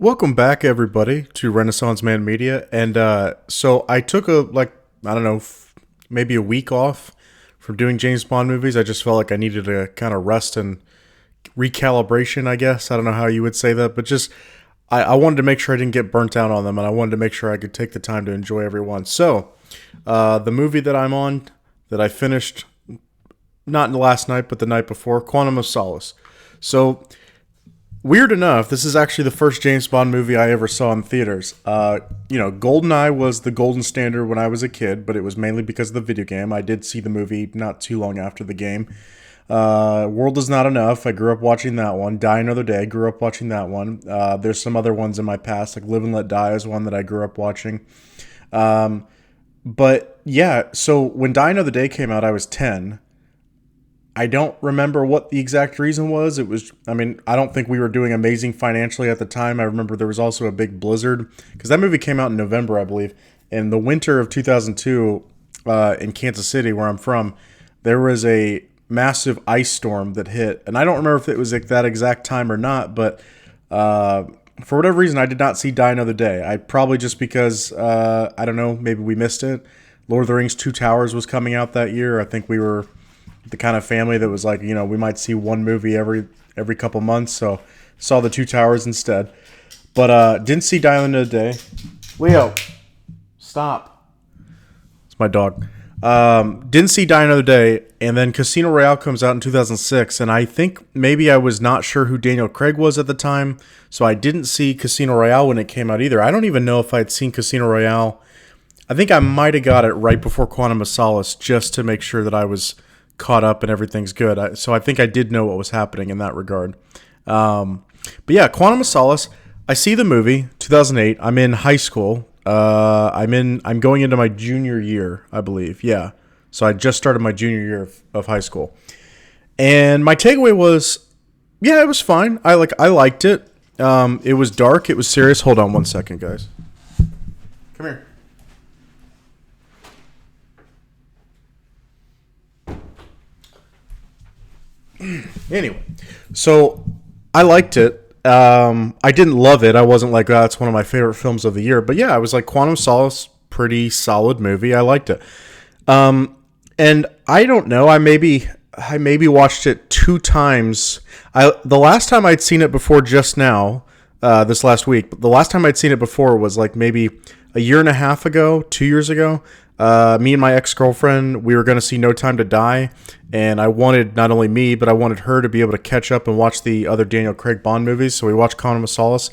Welcome back, everybody, to Renaissance Man Media. And so I took maybe a week off from doing James Bond movies. I just felt like I needed a kind of rest and recalibration, I guess. I don't know how you would say that, but just I wanted to make sure I didn't get burnt out on them, and I wanted to make sure I could take the time to enjoy every one. So the movie that I'm on, that I finished, not last night, but the night before, Quantum of Solace. So weird enough, this is actually the first James Bond movie I ever saw in theaters. GoldenEye was the golden standard when I was a kid, but it was mainly because of the video game. I did see the movie not too long after the game. World Is Not Enough, I grew up watching that one. Die Another Day, grew up watching that one. There's some other ones in my past, like Live and Let Die is one that I grew up watching. But yeah, so when Die Another Day came out, I was 10. I don't remember what the exact reason was. I don't think we were doing amazing financially at the time. I remember there was also a big blizzard because that movie came out in November, I believe. In the winter of 2002, in Kansas City, where I'm from, there was a massive ice storm that hit. And I don't remember if it was at that exact time or not, but for whatever reason, I did not see Die Another Day. I probably just because, I don't know, maybe we missed it. Lord of the Rings 2 Towers was coming out that year. I think we were the kind of family that was like, we might see one movie every couple months, so saw the 2 Towers instead. But didn't see Die Another Day. Leo, stop. It's my dog. Didn't see Die Another Day, and then Casino Royale comes out in 2006, and I think maybe I was not sure who Daniel Craig was at the time, so I didn't see Casino Royale when it came out either. I don't even know if I had seen Casino Royale. I think I might have got it right before Quantum of Solace just to make sure that I was caught up and everything's good. So I think I did know what was happening in that regard. But yeah, Quantum of Solace. I see the movie 2008. I'm in high school. I'm going into my junior year, I believe. Yeah. So I just started my junior year of high school, and my takeaway was, yeah, it was fine. I liked it. It was dark. It was serious. Hold on one second, guys. Come here. Anyway, so I liked it. I didn't love it. I wasn't like, that's one of my favorite films of the year. But yeah, I was like, Quantum of Solace, pretty solid movie. I liked it. And I don't know. I maybe watched it 2 times. The last time I'd seen it before just now, this last week. But the last time I'd seen it before was like maybe a year and a half ago, 2 years ago. Me and my ex-girlfriend, we were going to see No Time to Die, and I wanted not only me, but I wanted her to be able to catch up and watch the other Daniel Craig Bond movies, so we watched Quantum of Solace.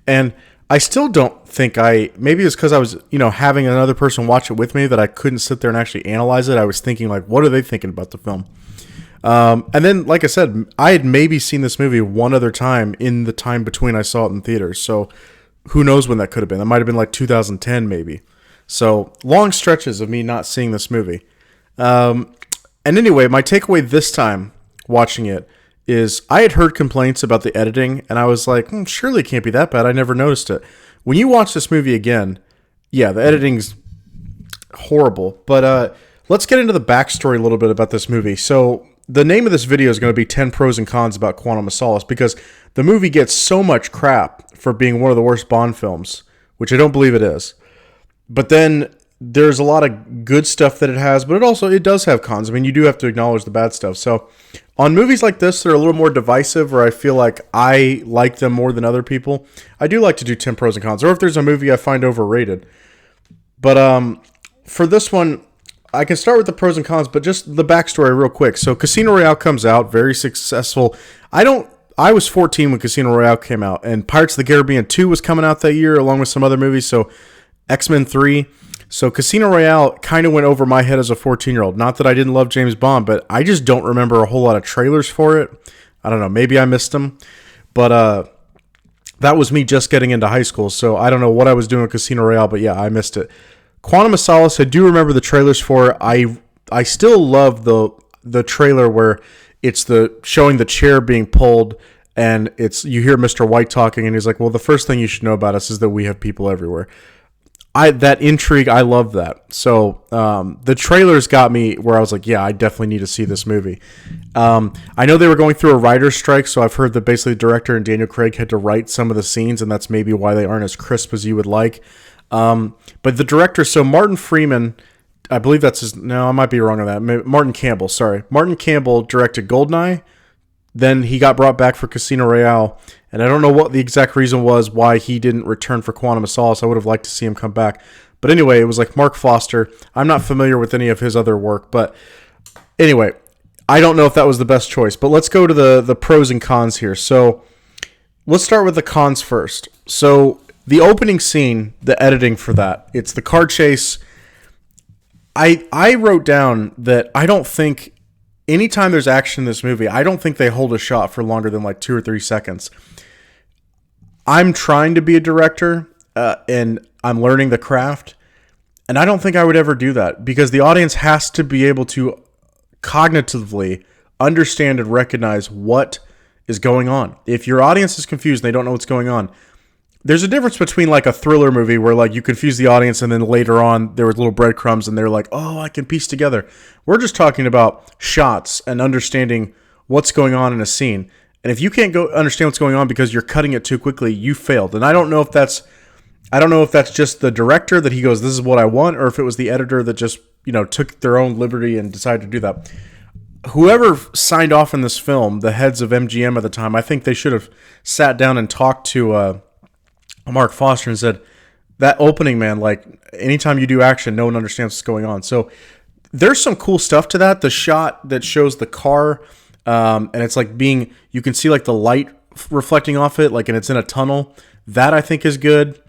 And I still don't think maybe it's because I was, having another person watch it with me that I couldn't sit there and actually analyze it. I was thinking, like, what are they thinking about the film? And then, like I said, I had maybe seen this movie one other time in the time between I saw it in theaters, so who knows when that could have been. That might have been like 2010 maybe. So, long stretches of me not seeing this movie. And anyway, my takeaway this time, watching it, is I had heard complaints about the editing, and I was like, surely it can't be that bad. I never noticed it. When you watch this movie again, yeah, the editing's horrible. But let's get into the backstory a little bit about this movie. So, the name of this video is going to be 10 Pros and Cons about Quantum of Solace, because the movie gets so much crap for being one of the worst Bond films, which I don't believe it is. But then there's a lot of good stuff that it has, but it does have cons. I mean, you do have to acknowledge the bad stuff. So on movies like this, they're a little more divisive, or I feel like I like them more than other people. I do like to do 10 pros and cons, or if there's a movie I find overrated. But for this one, I can start with the pros and cons, but just the backstory real quick. So Casino Royale comes out, very successful. I was 14 when Casino Royale came out, and Pirates of the Caribbean 2 was coming out that year, along with some other movies. So X-Men 3. So Casino Royale kind of went over my head as a 14-year-old. Not that I didn't love James Bond, but I just don't remember a whole lot of trailers for it. I don't know. Maybe I missed them. But that was me just getting into high school, so I don't know what I was doing with Casino Royale, but yeah, I missed it. Quantum of Solace, I do remember the trailers for it. I still love the trailer where it's showing the chair being pulled, and you hear Mr. White talking, and he's like, well, the first thing you should know about us is that we have people everywhere. that intrigue, I love that. So the trailers got me where I was like, yeah, I definitely need to see this movie. I know they were going through a writer's strike, so I've heard that basically the director and Daniel Craig had to write some of the scenes, and that's maybe why they aren't as crisp as you would like. But the director, so Martin Freeman, I believe that's his. No, I might be wrong on that. Martin Campbell, sorry. Martin Campbell directed Goldeneye. Then he got brought back for Casino Royale, and I don't know what the exact reason was why he didn't return for Quantum of Solace. I would have liked to see him come back. But anyway, it was like Mark Foster. I'm not familiar with any of his other work, but anyway, I don't know if that was the best choice. But let's go to the pros and cons here. So let's start with the cons first. So the opening scene, the editing for that, it's the car chase. I wrote down that I don't think anytime there's action in this movie, I don't think they hold a shot for longer than like 2 or 3 seconds. I'm trying to be a director, and I'm learning the craft, and I don't think I would ever do that because the audience has to be able to cognitively understand and recognize what is going on. If your audience is confused and they don't know what's going on, there's a difference between like a thriller movie where like you confuse the audience and then later on there were little breadcrumbs and they're like, oh, I can piece together. We're just talking about shots and understanding what's going on in a scene. And if you can't go understand what's going on because you're cutting it too quickly, you failed. And I don't know if that's just the director that he goes, this is what I want, or if it was the editor that just, took their own liberty and decided to do that. Whoever signed off on this film, the heads of MGM at the time, I think they should have sat down and talked to Mark Foster and said, that opening, man, like anytime you do action, no one understands what's going on. So there's some cool stuff to that. The shot that shows the car, and it's like you can see like the light reflecting off it, like, and it's in a tunnel. That I think is good.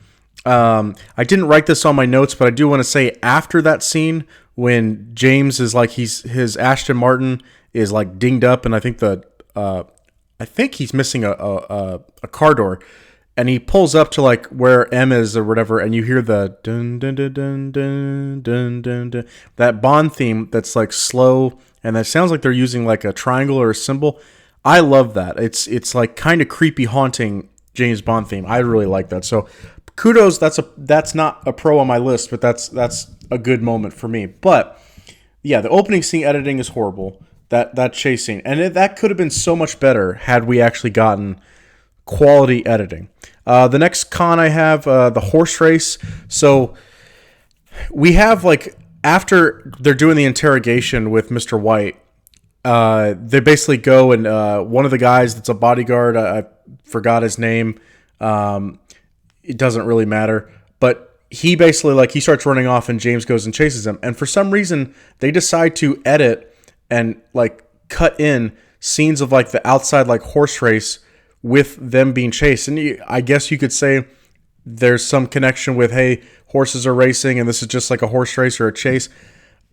I didn't write this on my notes, but I do want to say after that scene when James is like his Aston Martin is like dinged up, and I think he's missing a car door. And he pulls up to like where M is or whatever, and you hear the dun dun dun dun dun dun dun dun, that Bond theme that's like slow, and that sounds like they're using like a triangle or a symbol. I love that. It's like kind of creepy, haunting James Bond theme. I really like that. So kudos. That's not a pro on my list, but that's a good moment for me. But yeah, the opening scene editing is horrible. That chase scene, and that could have been so much better had we actually gotten quality editing. The next con I have, the horse race. So we have like, after they're doing the interrogation with Mr. White, they basically go and one of the guys that's a bodyguard, I forgot his name. It doesn't really matter, but he basically like, he starts running off and James goes and chases him. And for some reason they decide to edit and like cut in scenes of like the outside like horse race with them being chased. And I guess you could say there's some connection with, hey, horses are racing and this is just like a horse race or a chase.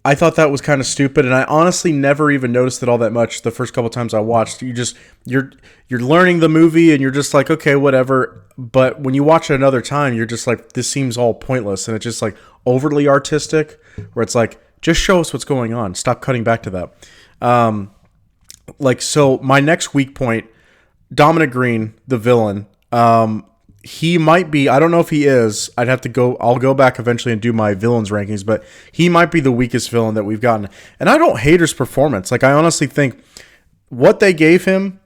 I thought that was kind of stupid, and I honestly never even noticed it all that much the first couple times I watched. You're learning the movie and you're just like, okay, whatever. But when you watch it another time, you're just like, this seems all pointless, and it's just like overly artistic, where it's like, just show us what's going on. Stop cutting back to that. So my next weak point, Dominic Green, the villain, he might be, I don't know if he is, I'll go back eventually and do my villains rankings, but he might be the weakest villain that we've gotten. And I don't hate his performance. Like, I honestly think what they gave him,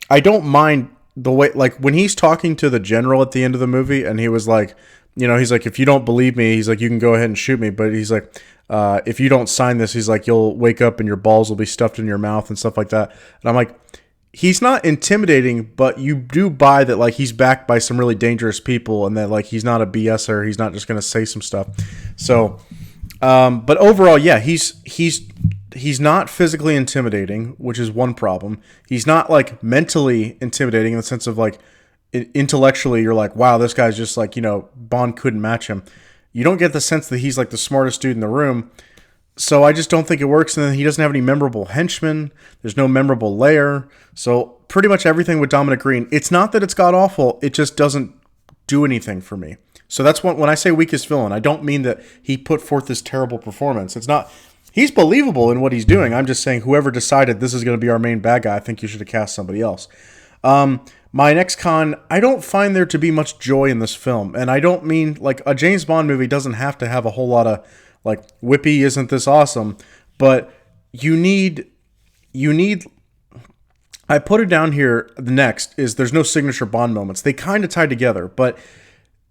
I don't mind the way, like, when he's talking to the general at the end of the movie, and he was like, he's like, if you don't believe me, he's like, you can go ahead and shoot me. But he's like, if you don't sign this, he's like, you'll wake up and your balls will be stuffed in your mouth and stuff like that. And I'm like, he's not intimidating, but you do buy that like he's backed by some really dangerous people, and that like he's not a BSer. He's not just going to say some stuff. So, but overall, yeah, he's not physically intimidating, which is one problem. He's not like mentally intimidating in the sense of like intellectually you're like, wow, this guy's just like, Bond couldn't match him. You don't get the sense that he's like the smartest dude in the room. So I just don't think it works. And then he doesn't have any memorable henchmen. There's no memorable lair. So pretty much everything with Dominic Green, it's not that it's god awful. It just doesn't do anything for me. So that's when I say weakest villain, I don't mean that he put forth this terrible performance. It's not, he's believable in what he's doing. I'm just saying whoever decided this is going to be our main bad guy, I think you should have cast somebody else. My next con, I don't find there to be much joy in this film. And I don't mean, like, a James Bond movie doesn't have to have a whole lot of, like, whippy, isn't this awesome? But you need, I put it down here, the next, is there's no signature Bond moments. They kind of tie together, but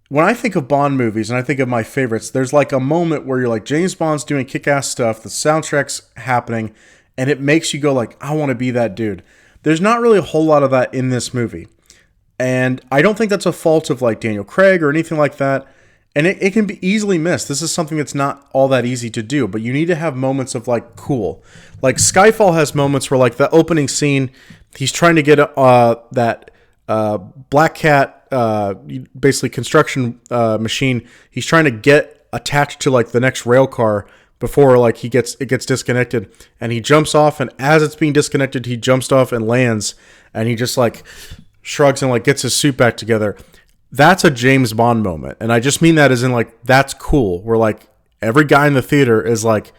when I think of Bond movies and I think of my favorites, there's like a moment where you're like, James Bond's doing kick-ass stuff, the soundtrack's happening, and it makes you go like, I want to be that dude. There's not really a whole lot of that in this movie. And I don't think that's a fault of like Daniel Craig or anything like that. And it can be easily missed. This is something that's not all that easy to do, but you need to have moments of like cool. Like Skyfall has moments where like the opening scene, he's trying to get that Black Cat basically construction machine. He's trying to get attached to like the next rail car before like it gets disconnected, and he jumps off, and as it's being disconnected, he jumps off and lands, and he just like shrugs and like gets his suit back together. That's a James Bond moment, and I just mean that as in like that's cool. Where like every guy in the theater is like,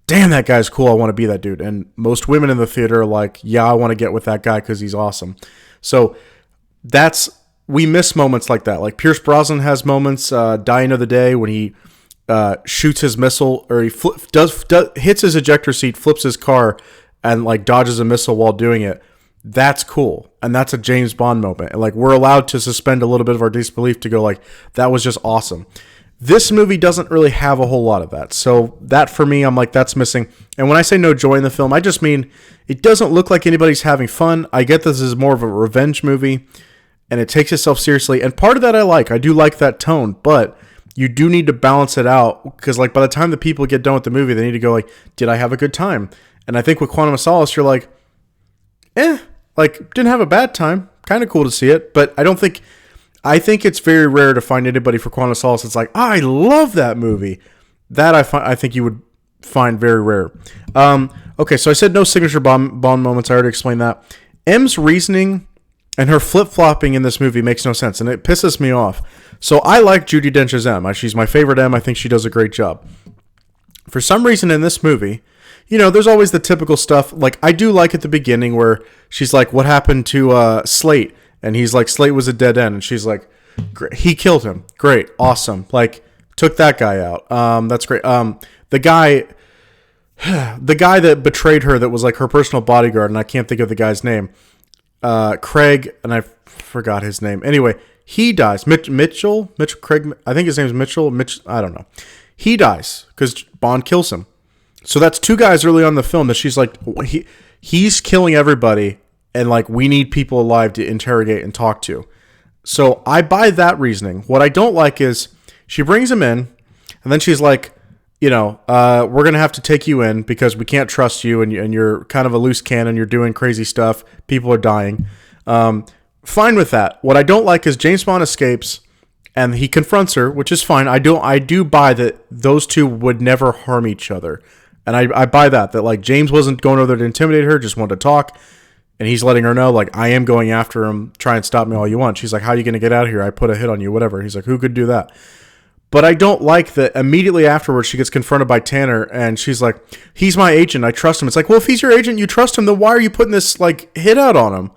damn, that guy's cool, I want to be that dude. And most women in the theater are like, yeah, I want to get with that guy because he's awesome. So we miss moments like that. Like Pierce Brosnan has moments, Die Another Day, when he shoots his missile, or he hits his ejector seat, flips his car, and like dodges a missile while doing it. That's cool, and that's a James Bond moment. And like we're allowed to suspend a little bit of our disbelief to go like, that was just awesome. This movie doesn't really have a whole lot of that. So that for me, I'm like, that's missing. And when I say no joy in the film, I just mean it doesn't look like anybody's having fun. I get this is more of a revenge movie, and it takes itself seriously. And part of that I do like that tone, but you do need to balance it out, because like by the time the people get done with the movie, they need to go like, did I have a good time? And I think with Quantum of Solace, you're like, like didn't have a bad time. Kind of cool to see it, but I think it's very rare to find anybody for Quantum of Solace that's like, I love that movie. That I think you would find very rare. Okay, so I said no signature Bond moments. I already explained that. M's reasoning and her flip-flopping in this movie makes no sense, and it pisses me off. So I like Judi Dench's M. She's my favorite M. I think she does a great job. For some reason in this movie, you know, there's always the typical stuff. Like, I do like at the beginning where she's like, what happened to Slate? And he's like, Slate was a dead end. And she's like, great. He killed him. Great. Awesome. Like, took that guy out. That's great. The guy that betrayed her, that was like her personal bodyguard, and I can't think of the guy's name. Craig, and I forgot his name. Anyway, he dies. Mitchell, Craig, I think his name is Mitchell. I don't know. He dies because Bond kills him. So that's two guys early on in the film that she's like, he's killing everybody, and like we need people alive to interrogate and talk to. So I buy that reasoning. What I don't like is she brings him in, and then she's like, you know, we're going to have to take you in because we can't trust you, and you're kind of a loose cannon. You're doing crazy stuff. People are dying. Fine with that. What I don't like is James Bond escapes, and he confronts her, which is fine. I do buy that those two would never harm each other. And I buy that like James wasn't going over there to intimidate her, just wanted to talk. And he's letting her know, like, I am going after him. Try and stop me all you want. She's like, how are you going to get out of here? I put a hit on you, whatever. He's like, who could do that? But I don't like that immediately afterwards she gets confronted by Tanner, and she's like, he's my agent. I trust him. It's like, well, if he's your agent, you trust him, then why are you putting this, like, hit out on him?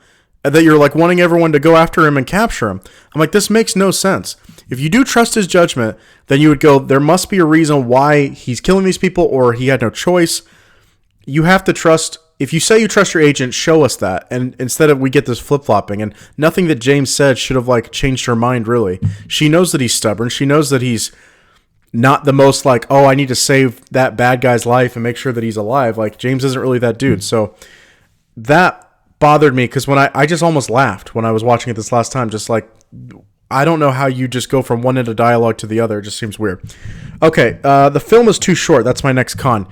That you're, like, wanting everyone to go after him and capture him. I'm like, this makes no sense. If you do trust his judgment, then you would go, there must be a reason why he's killing these people, or he had no choice. You have to trust. If you say you trust your agent, show us that. And instead of we get this flip-flopping, and nothing that James said should have like changed her mind, really. She knows that he's stubborn. She knows that he's not the most like, oh, I need to save that bad guy's life and make sure that he's alive. Like, James isn't really that dude. So that bothered me, because when I just almost laughed when I was watching it this last time. Just like, I don't know how you just go from one end of dialogue to the other. It just seems weird. Okay, the film is too short. That's my next con.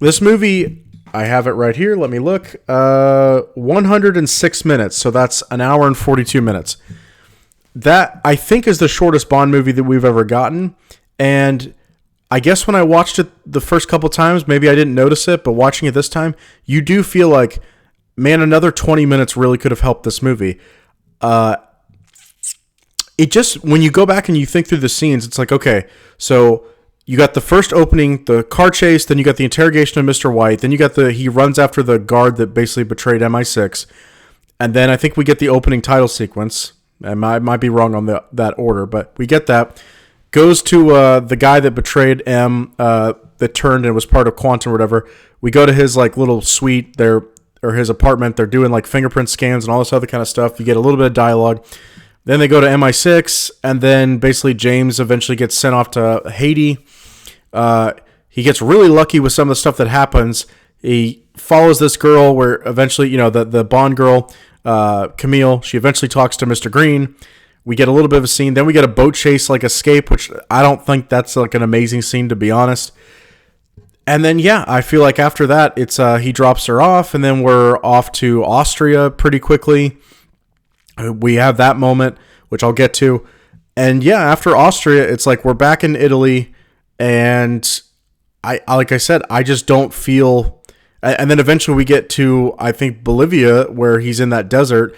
This movie, I have it right here. Let me look. 106 minutes. So that's an hour and 42 minutes. That, I think, is the shortest Bond movie that we've ever gotten. And I guess when I watched it the first couple times, maybe I didn't notice it, but watching it this time, you do feel like, man, another 20 minutes really could have helped this movie. It just, when you go back and you think through the scenes, it's like, okay, so you got the first opening, the car chase, then you got the interrogation of Mr. White, then you got he runs after the guard that basically betrayed MI6, And then I think we get the opening title sequence. I might be wrong on that order, but we get that. Goes to the guy that betrayed M, that turned and was part of Quantum or whatever. We go to his like little suite there, or his apartment. They're doing like fingerprint scans and all this other kind of stuff. You get a little bit of dialogue. Then they go to MI6, and then basically James eventually gets sent off to Haiti. He gets really lucky with some of the stuff that happens. He follows this girl where eventually, the Bond girl, Camille, she eventually talks to Mr. Green. We get a little bit of a scene. Then we get a boat chase, like escape, which I don't think that's like an amazing scene, to be honest. And then, I feel like after that, it's he drops her off, and then we're off to Austria pretty quickly. We have that moment, which I'll get to. And after Austria, it's like we're back in Italy, and I like I said, I just don't feel... And then eventually we get to, I think, Bolivia, where he's in that desert,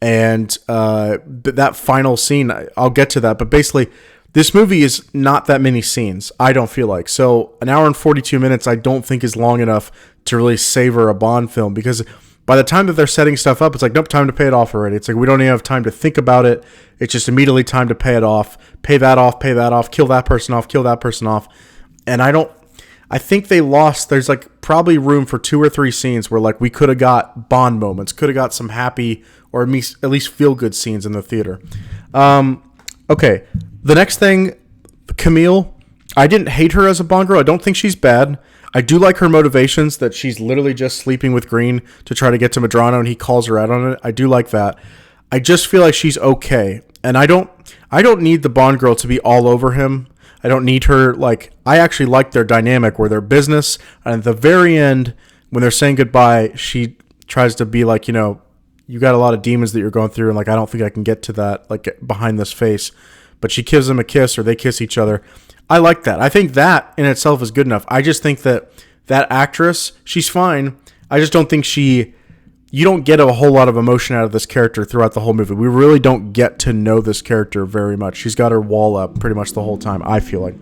and that final scene, I'll get to that. But basically, this movie is not that many scenes, I don't feel like. So an hour and 42 minutes I don't think is long enough to really savor a Bond film, because by the time that they're setting stuff up, it's like, nope, time to pay it off already. It's like we don't even have time to think about it. It's just immediately time to pay it off, pay that off, kill that person off. And I think they lost. There's like probably room for 2 or 3 scenes where like we could have got Bond moments, could have got some happy or at least feel good scenes in the theater. Okay, the next thing, Camille. I didn't hate her as a Bond girl. I don't think she's bad. I do like her motivations, that she's literally just sleeping with Green to try to get to Medrano, and he calls her out on it. I do like that. I just feel like she's okay, and I don't need the Bond girl to be all over him. I don't need her. Like, I actually like their dynamic where they're business, and at the very end, when they're saying goodbye, she tries to be like, you got a lot of demons that you're going through, and like, I don't think I can get to that, like, behind this face. But she gives him a kiss, or they kiss each other. I like that. I think that in itself is good enough. I just think that actress, she's fine. I just don't think you don't get a whole lot of emotion out of this character throughout the whole movie. We really don't get to know this character very much. She's got her wall up pretty much the whole time, I feel like.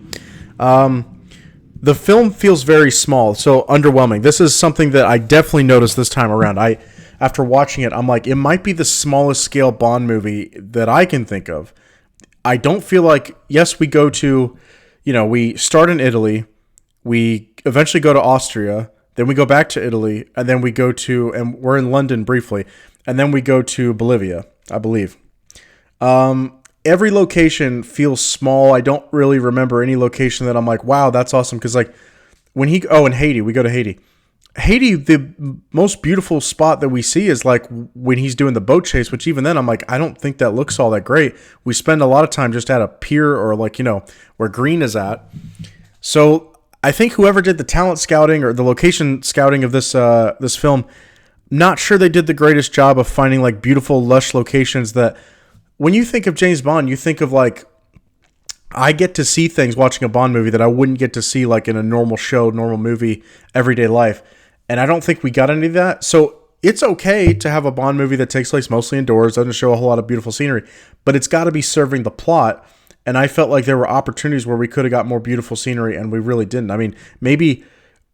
The film feels very small, so underwhelming. This is something that I definitely noticed this time around. After watching it, I'm like, it might be the smallest scale Bond movie that I can think of. I don't feel like, yes, we go to... we start in Italy, we eventually go to Austria, then we go back to Italy, and then and we're in London briefly, and then we go to Bolivia, I believe. Every location feels small. I don't really remember any location that I'm like, wow, that's awesome, because like, in Haiti, we go to Haiti. Haiti, the most beautiful spot that we see is like when he's doing the boat chase, which even then I'm like, I don't think that looks all that great. We spend a lot of time just at a pier or like, where Green is at. So I think whoever did the talent scouting or the location scouting of this film, not sure they did the greatest job of finding like beautiful, lush locations that when you think of James Bond, you think of like, I get to see things watching a Bond movie that I wouldn't get to see like in a normal show, normal movie, everyday life. And I don't think we got any of that. So it's okay to have a Bond movie that takes place mostly indoors, doesn't show a whole lot of beautiful scenery, but it's got to be serving the plot. And I felt like there were opportunities where we could have got more beautiful scenery, and we really didn't. I mean, maybe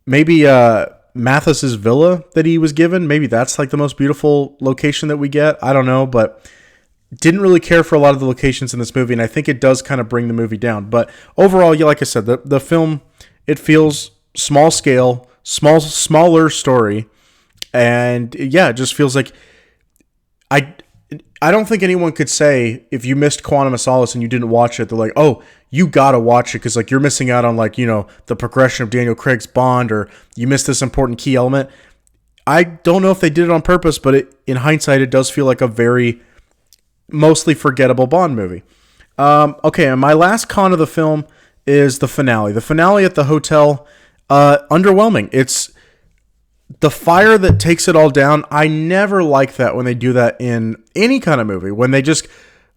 Mathis's villa that he was given, maybe that's like the most beautiful location that we get. I don't know, but didn't really care for a lot of the locations in this movie, and I think it does kind of bring the movie down. But overall, like I said, the film, it feels small scale, smaller story, and it just feels like I don't think anyone could say if you missed Quantum of Solace and you didn't watch it, they're like, oh, you gotta watch it because like you're missing out on like the progression of Daniel Craig's Bond, or you missed this important key element. I don't know if they did it on purpose, but in hindsight, it does feel like a very mostly forgettable Bond movie. Okay, and my last con of the film is the finale. The finale at the hotel. Underwhelming. It's the fire that takes it all down. I never like that when they do that in any kind of movie. When they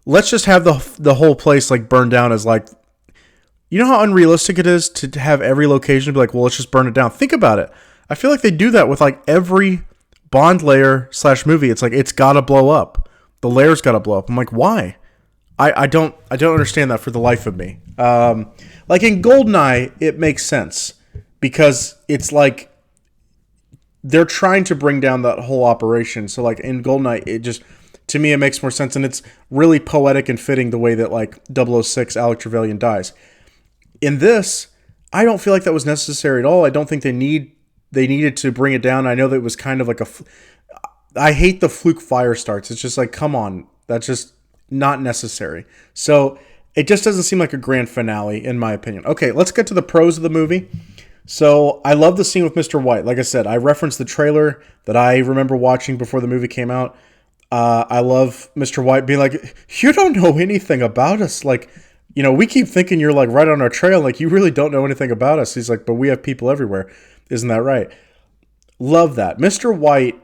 let's just have the whole place like burned down as like, how unrealistic it is to have every location be like, well, let's just burn it down. Think about it. I feel like they do that with like every Bond layer / movie. It's like, it's gotta blow up. The layer's gotta blow up. I'm like, why? I don't understand that for the life of me. Like in GoldenEye, it makes sense. Because it's like they're trying to bring down that whole operation. So like in Goldeneye, it just, to me, it makes more sense, and it's really poetic and fitting the way that like 006 Alec Trevelyan dies. In this, I don't feel like that was necessary at all. I don't think they needed to bring it down. I know that it was kind of like I hate the fluke fire starts. It's just like, come on, that's just not necessary. So it just doesn't seem like a grand finale, in my opinion. Okay, let's get to the pros of the movie. So I love the scene with Mr. White. Like I said, I referenced the trailer that I remember watching before the movie came out. I love Mr. White being like, you don't know anything about us. Like, you know, we keep thinking you're like right on our trail. Like, you really don't know anything about us. He's like, but we have people everywhere. Isn't that right? Love that. Mr. White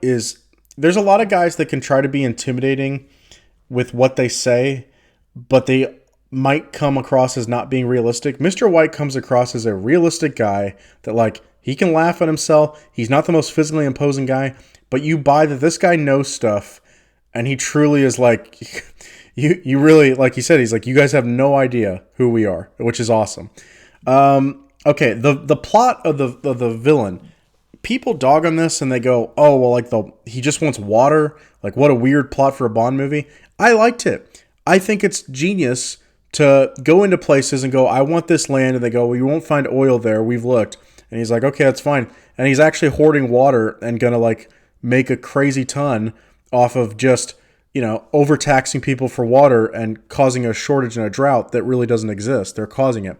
there's a lot of guys that can try to be intimidating with what they say, but they might come across as not being realistic. Mr. White comes across as a realistic guy that, like, he can laugh at himself. He's not the most physically imposing guy, but you buy that this guy knows stuff, and he truly is like, you really, like he said, he's like, you guys have no idea who we are, which is awesome. Okay, the plot of the villain, people dog on this and they go, oh, well, like he just wants water. Like, what a weird plot for a Bond movie. I liked it. I think it's genius to go into places and go, I want this land. And they go, well, you won't find oil there. We've looked. And he's like, okay, that's fine. And he's actually hoarding water and going to like make a crazy ton off of just, you know, overtaxing people for water and causing a shortage and a drought that really doesn't exist. They're causing it.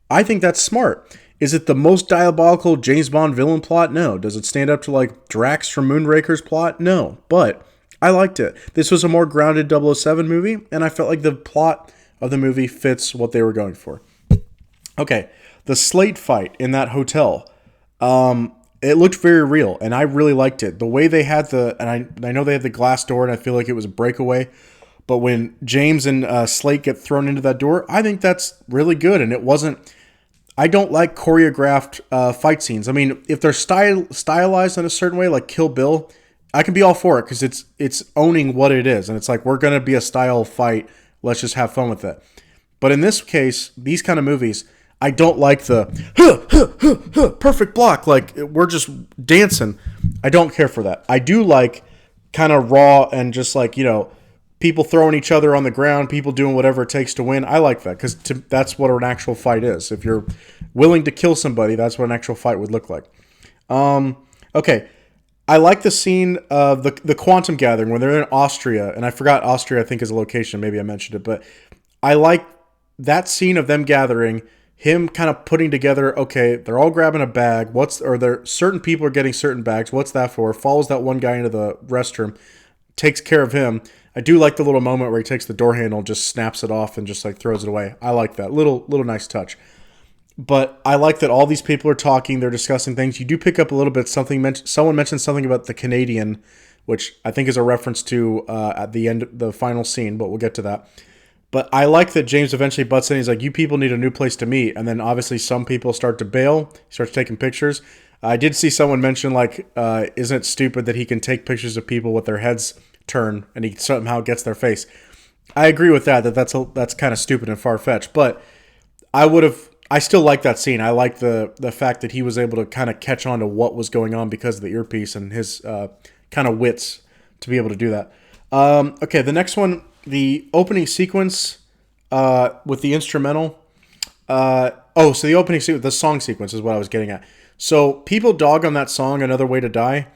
I think that's smart. Is it the most diabolical James Bond villain plot? No. Does it stand up to like Drax from Moonraker's plot? No. But I liked it. This was a more grounded 007 movie, and I felt like the plot of the movie fits what they were going for. Okay, the Slate fight in that hotel. It looked very real, and I really liked it. The way they had and I know they had the glass door, and I feel like it was a breakaway. But when James and Slate get thrown into that door, I think that's really good, and it wasn't. I don't like choreographed fight scenes. I mean, if they're stylized in a certain way, like Kill Bill, I can be all for it because it's owning what it is, and it's like, we're gonna be a style fight. Let's just have fun with it. But in this case, these kind of movies, I don't like the perfect block. Like, we're just dancing. I don't care for that. I do like kind of raw and just like, you know, people throwing each other on the ground, people doing whatever it takes to win. I like that because that's what an actual fight is. If you're willing to kill somebody, that's what an actual fight would look like. Okay. I like the scene of the Quantum Gathering when they're in Austria, and I forgot Austria, I think, is a location. Maybe I mentioned it, but I like that scene of them gathering, him kind of putting together, okay, they're all grabbing a bag. Certain people are getting certain bags. What's that for? Follows that one guy into the restroom, takes care of him. I do like the little moment where he takes the door handle, just snaps it off, and just like throws it away. I like that little nice touch. But I like that all these people are talking, they're discussing things. You do pick up a little bit someone mentioned something about the Canadian, which I think is a reference to at the end, the final scene, but we'll get to that. But I like that James eventually butts in. He's like, you people need a new place to meet. And then obviously some people start to bail. He starts taking pictures. I did see someone mention, like, isn't it stupid that he can take pictures of people with their heads turned and he somehow gets their face? I agree with that's kind of stupid and far-fetched. But I still like that scene. I like the fact that he was able to kind of catch on to what was going on because of the earpiece and his kind of wits to be able to do that. Okay, the next one, the opening sequence with the instrumental. So the opening sequence, the song sequence is what I was getting at. So people dog on that song, Another Way to Die.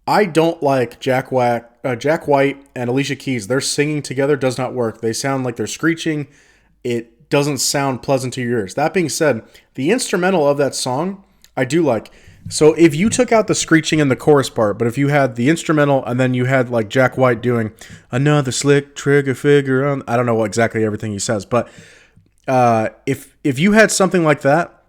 I don't like Jack White and Alicia Keys. Their singing together does not work. They sound like they're screeching. It doesn't sound pleasant to your ears. That being said, the instrumental of that song, I do like. So if you took out the screeching in the chorus part, but if you had the instrumental and then you had like Jack White doing another slick trigger figure on, I don't know exactly everything he says, but if you had something like that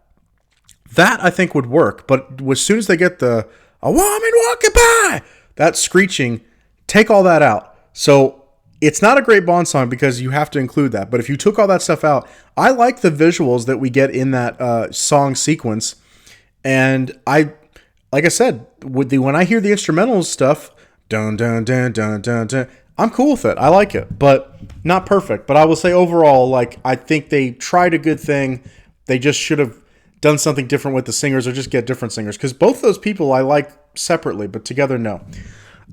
I think would work. But as soon as they get the a woman walking by, that screeching, take all that out. So it's not a great Bond song because you have to include that. But if you took all that stuff out, I like the visuals that we get in that song sequence. And like I said, when I hear the instrumental stuff, dun dun dun dun dun dun, I'm cool with it. I like it, but not perfect. But I will say overall, like, I think they tried a good thing. They just should have done something different with the singers or just get different singers. Because both those people I like separately, but together, no.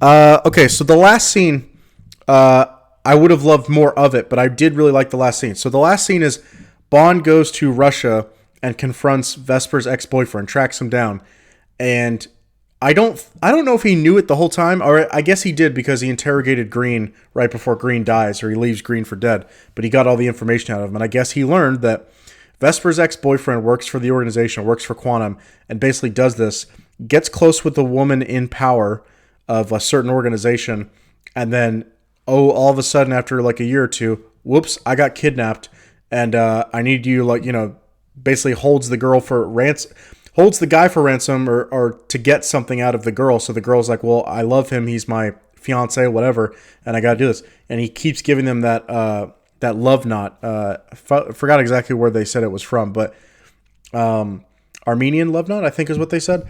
Okay, so the last scene, I would have loved more of it, but I did really like the last scene. So the last scene is Bond goes to Russia and confronts Vesper's ex-boyfriend, tracks him down, and I don't know if he knew it the whole time, or I guess he did because he interrogated Green right before Green dies, or he leaves Green for dead, but he got all the information out of him, and I guess he learned that Vesper's ex-boyfriend works for the organization, works for Quantum, and basically does this, gets close with the woman in power of a certain organization, and then, all of a sudden, after like a year or two, whoops, I got kidnapped, and I need you, basically holds the girl for ransom, holds the guy for ransom, or to get something out of the girl. So the girl's like, well, I love him, he's my fiance, whatever, and I got to do this. And he keeps giving them that love knot. Forgot exactly where they said it was from, but Armenian love knot, I think is what they said.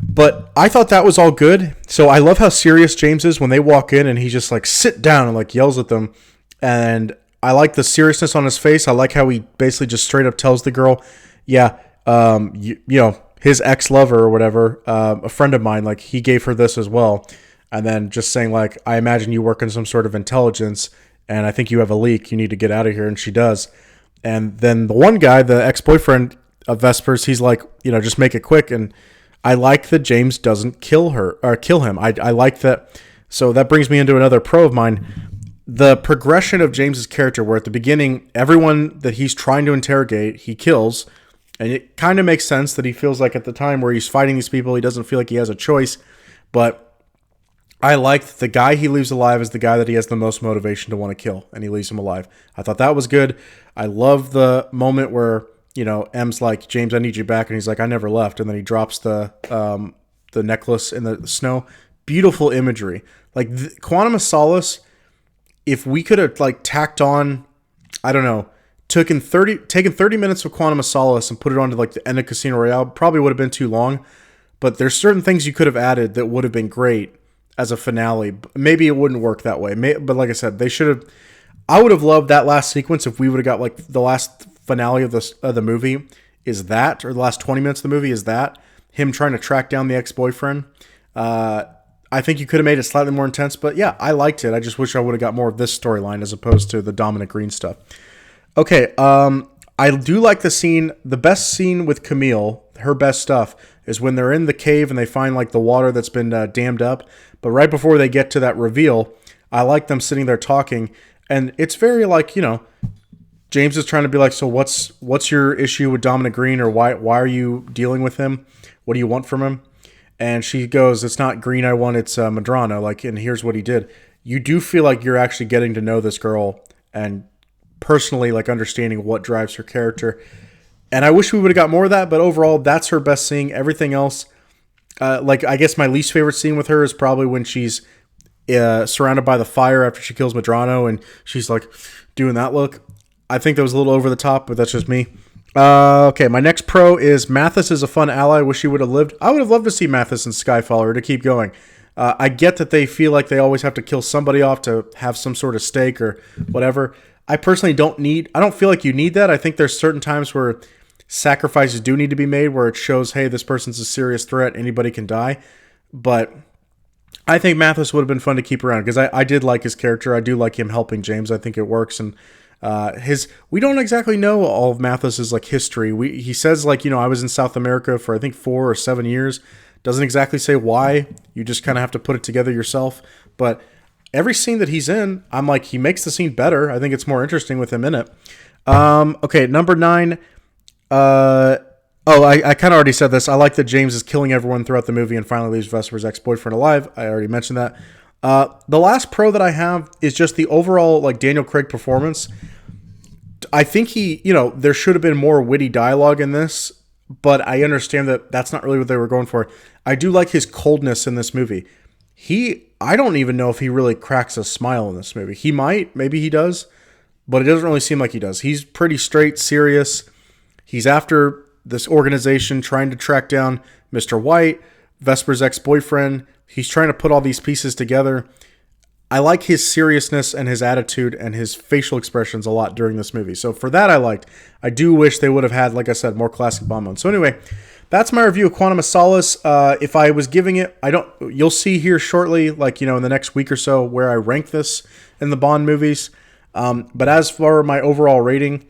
But I thought that was all good. So I love how serious James is when they walk in and he just like sit down and like yells at them. And I like the seriousness on his face. I like how he basically just straight up tells the girl, yeah, you know, his ex-lover or whatever, a friend of mine, like he gave her this as well. And then just saying like, I imagine you work in some sort of intelligence and I think you have a leak. You need to get out of here. And she does. And then the one guy, the ex-boyfriend of Vesper's, he's like, you know, just make it quick. And I like that James doesn't kill her or kill him. I like that. So that brings me into another pro of mine. The progression of James's character, where at the beginning, everyone that he's trying to interrogate, he kills. And it kind of makes sense that he feels like at the time where he's fighting these people, he doesn't feel like he has a choice. But I like that the guy he leaves alive is the guy that he has the most motivation to want to kill. And he leaves him alive. I thought that was good. I love the moment where, you know, M's like, James, I need you back. And he's like, I never left. And then he drops the necklace in the snow. Beautiful imagery. Like Quantum of Solace, if we could have like tacked on, I don't know, taken 30 minutes of Quantum of Solace and put it onto like the end of Casino Royale, probably would have been too long. But there's certain things you could have added that would have been great as a finale. Maybe it wouldn't work that way. But like I said, they should have. I would have loved that last sequence if we would have got like the last finale of the movie is that, or the last 20 minutes of the movie is that, him trying to track down the ex-boyfriend. I think you could have made it slightly more intense, but yeah, I liked it. I just wish I would have got more of this storyline as opposed to the Dominic Green stuff. Okay, I do like the scene. The best scene with Camille, her best stuff, is when they're in the cave and they find like the water that's been dammed up. But right before they get to that reveal, I like them sitting there talking, and it's very like, you know, James is trying to be like, so what's your issue with Dominic Green, or why are you dealing with him? What do you want from him? And she goes, it's not Green I want, it's Medrano. Like, and here's what he did. You do feel like you're actually getting to know this girl and personally like understanding what drives her character. And I wish we would have got more of that, but overall, that's her best scene. Everything else, like I guess my least favorite scene with her is probably when she's surrounded by the fire after she kills Medrano and she's like doing that look. I think that was a little over the top, but that's just me. Okay, my next pro is Mathis is a fun ally. I wish he would have lived. I would have loved to see Mathis and Skyfaller to keep going. I get that they feel like they always have to kill somebody off to have some sort of stake or whatever. I personally don't feel like you need that. I think there's certain times where sacrifices do need to be made where it shows, hey, this person's a serious threat. Anybody can die. But I think Mathis would have been fun to keep around because I did like his character. I do like him helping James. I think it works. And we don't exactly know all of Mathis's like history. He says like, you know, I was in South America for I think 4 or 7 years. Doesn't exactly say why. You just kind of have to put it together yourself. But every scene that he's in, I'm like, he makes the scene better. I think it's more interesting with him in it. Okay, number 9. I kind of already said this. I like that James is killing everyone throughout the movie and finally leaves Vesper's ex-boyfriend alive. I already mentioned that. The last pro that I have is just the overall like Daniel Craig performance. I think there should have been more witty dialogue in this, but I understand that that's not really what they were going for. I do like his coldness in this movie. I don't even know if he really cracks a smile in this movie. He might, maybe he does, but it doesn't really seem like he does. He's pretty straight, serious. He's after this organization trying to track down Mr. White, Vesper's ex-boyfriend. He's trying to put all these pieces together. I like his seriousness and his attitude and his facial expressions a lot during this movie. So for that, I liked. I do wish they would have had, like I said, more classic Bond moments. So anyway, that's my review of Quantum of Solace. If I was giving it, you'll see here shortly, like, in the next week or so, where I rank this in the Bond movies. But as for my overall rating,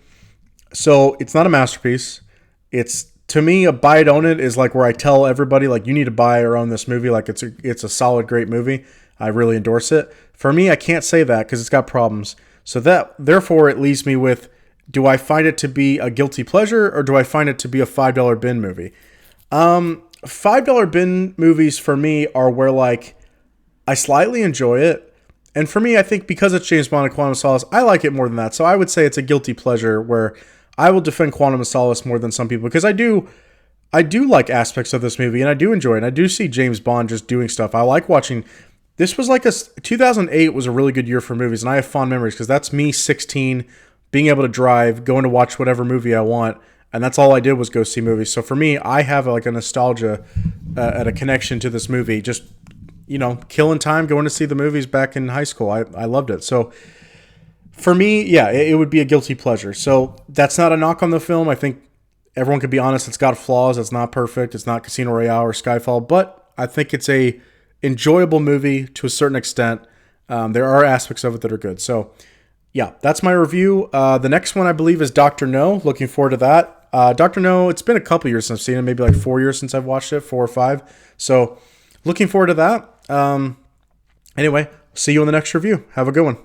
so it's not a masterpiece. It's, to me, a buy it, own it is like where I tell everybody, like, you need to buy or own this movie. Like, it's a solid, great movie. I really endorse it. For me, I can't say that because it's got problems. So therefore, it leaves me with, do I find it to be a guilty pleasure or do I find it to be a $5 bin movie? $5 bin movies for me are where, like, I slightly enjoy it. And for me, I think because it's James Bond and Quantum of Solace, I like it more than that. So I would say it's a guilty pleasure where I will defend Quantum of Solace more than some people because I do like aspects of this movie and I do enjoy it. And I do see James Bond just doing stuff. I like watching. This was like 2008 was a really good year for movies, and I have fond memories because that's me 16, being able to drive, going to watch whatever movie I want, and that's all I did was go see movies. So for me, I have like a nostalgia and a connection to this movie. Just killing time going to see the movies back in high school. I loved it. So for me, yeah, it would be a guilty pleasure. So that's not a knock on the film. I think everyone could be honest. It's got flaws. It's not perfect. It's not Casino Royale or Skyfall, but I think it's a enjoyable movie to a certain extent. There are aspects of it that are good. So yeah, that's my review. The next one I believe is Dr. No. Looking forward to that. Dr. No, it's been a couple years since I've seen it, maybe like 4 years since I've watched it, 4 or 5. So looking forward to that. Anyway, see you in the next review. Have a good one.